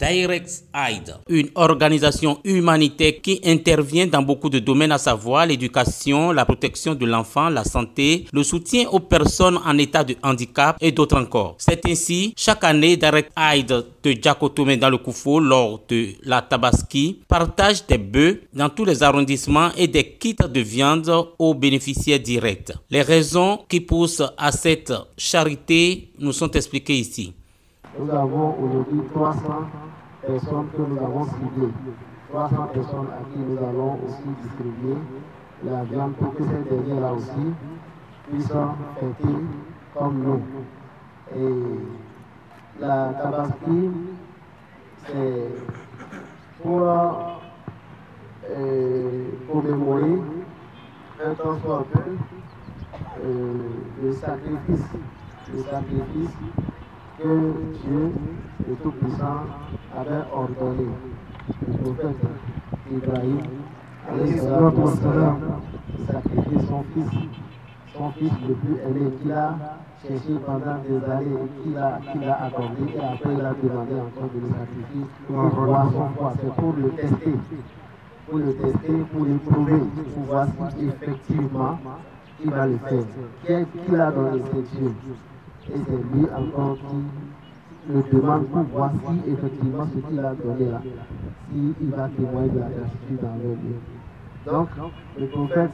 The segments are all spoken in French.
Direct Aid, une organisation humanitaire qui intervient dans beaucoup de domaines, à savoir l'éducation, la protection de l'enfant, la santé, le soutien aux personnes en état de handicap et d'autres encore. C'est ainsi, chaque année, Direct Aid de Djakotome dans le Koufo, lors de la Tabaski, partage des bœufs dans tous les arrondissements et des kits de viande aux bénéficiaires directs. Les raisons qui poussent à cette charité nous sont expliquées ici. Nous avons aujourd'hui 300 personnes que nous avons ciblées. 300 personnes à qui nous allons aussi distribuer la viande pour que ces derniers-là aussi puissent fêter comme nous. Et la Tabaski, c'est pour commémorer un temps soit peu le sacrifice que Dieu, le Tout-Puissant, avait ordonné. Le prophète Ibrahim, sacrifier son fils le plus aimé, qu'il a cherché pendant des années et qu'il a accordé, et après il a demandé encore de le sacrifier pour voir son foi. C'est pour le tester, pour l'éprouver, pour voir si effectivement il va le faire. Qui l'a donné, c'est Dieu. Et c'est lui encore qui le demande pour voir si effectivement ce qu'il a donné là, s'il va témoigner de la gratitude dans leur vie. Donc, le prophète,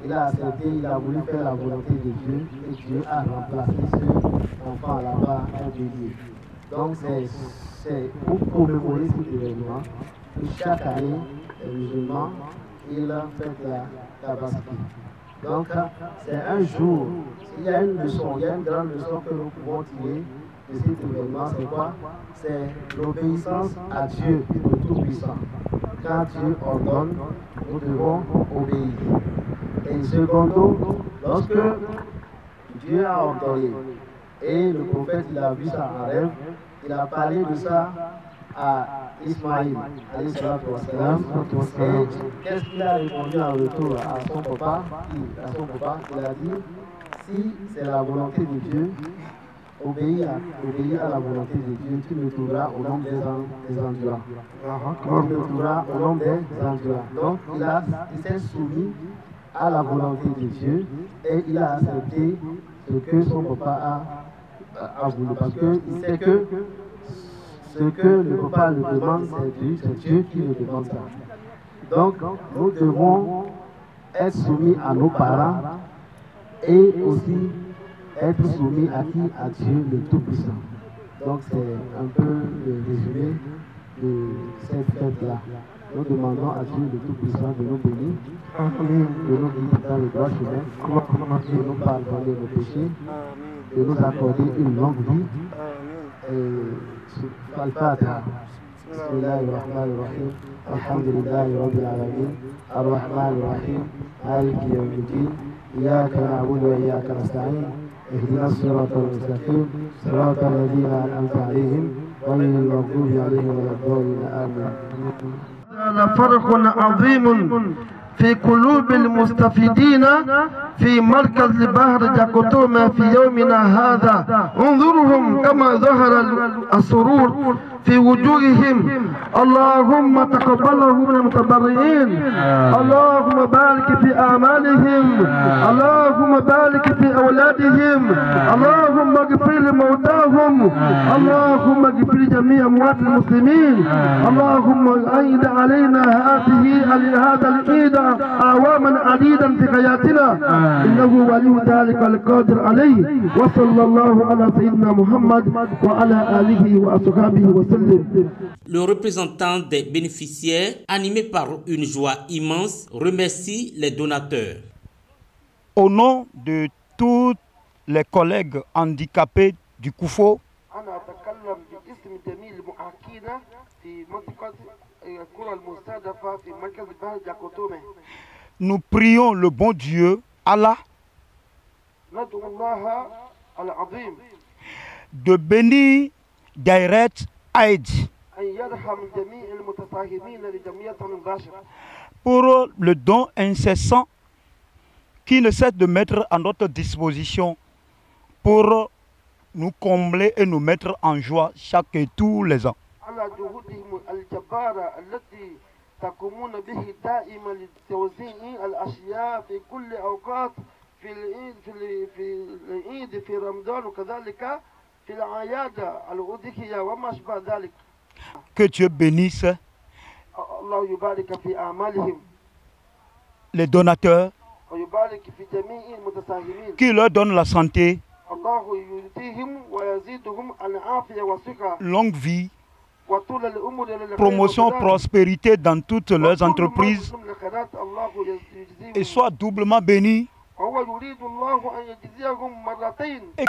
il a accepté, il a voulu faire la volonté de Dieu, et Dieu a remplacé ce enfant là-bas, un bélier. Donc, c'est pour commémorer cet événement que chaque année, les musulmans, ils fêtent la Tabaski. Donc, c'est un jour, il y a une leçon, il y a une grande leçon que nous pouvons tirer de cet événement, c'est quoi? C'est l'obéissance à Dieu, le Tout-Puissant. Quand Dieu ordonne, nous devons obéir. Et secondo, lorsque Dieu a ordonné, et le prophète il a vu ça en rêve, il a parlé de ça à Ismaïl, et qu'est-ce qu'il a répondu en retour à son papa? Il a dit, si c'est la volonté de Dieu, obéis à la volonté de Dieu, tu me trouveras au nombre des endurants. Tu me trouveras au nombre des endurants. Donc il s'est soumis à la volonté de Dieu et il a accepté ce que son papa a voulu. Parce qu'il sait que ce que le papa le demande, c'est Dieu qui le demande ça. Donc nous devons être soumis à nos parents et aussi être soumis à qui? À Dieu le Tout-Puissant. Donc c'est un peu le résumé de cette fête-là. Nous demandons à Dieu le Tout-Puissant de nous bénir, de nous guider dans le droit chemin, de nous pardonner nos péchés, de nous accorder une longue vie. Al-Fatiha. Bismillahirrahmanirrahim. Alhamdulillahi Rabbil Alamin. Ar-Rahmanirrahim. Maliki Yawmiddin. Iyyaka na'budu wa iyyaka nasta'in. اهدنا الصراط المستقيم صراط الذين أنعمت عليهم غير المغضوب عليهم ولا الضالين آمين. هذا فرق عظيم في قلوب المستفيدين في مركز البحر جاكوتوما في يومنا هذا. انظرهم كما ظهر السرور في وجوههم. اللهم تقبله من المتبرئين. اللهم بارك في أعمالهم. اللهم بارك في أولادهم. اللهم اغفر لموتاهم. اللهم اغفر جميع أموات المسلمين. اللهم أعد علينا هذا العيد أعواما عديدا في حياتنا. إنه ولي ذلك القادر عليه. وصلى الله على سيدنا محمد وعلى آله وأصحابه وسلم. Le représentant des bénéficiaires, animé par une joie immense, remercie les donateurs. Au nom de tous les collègues handicapés du Koufo, nous prions le bon Dieu, Allah, de bénir Direct Aid pour le don incessant qui ne cesse de mettre à notre disposition pour nous combler et nous mettre en joie chaque et tous les ans. على جهودهم الجبارة التي تقومون به دائما لتوزيع الأشياء في كل أوقات في العيد في رمضان وكذلك في الأعياد الأضحية وما أشبه ذلك. Que Dieu bénisse الله يبارك في أعمالهم. les donateurs, ويبارك في جميع المتساهمين. qui leur donne la santé, الله يؤتيهم ويزيدهم العافية والصحة. longue vie, promotion, prospérité dans toutes leurs entreprises et soient doublement bénis. Et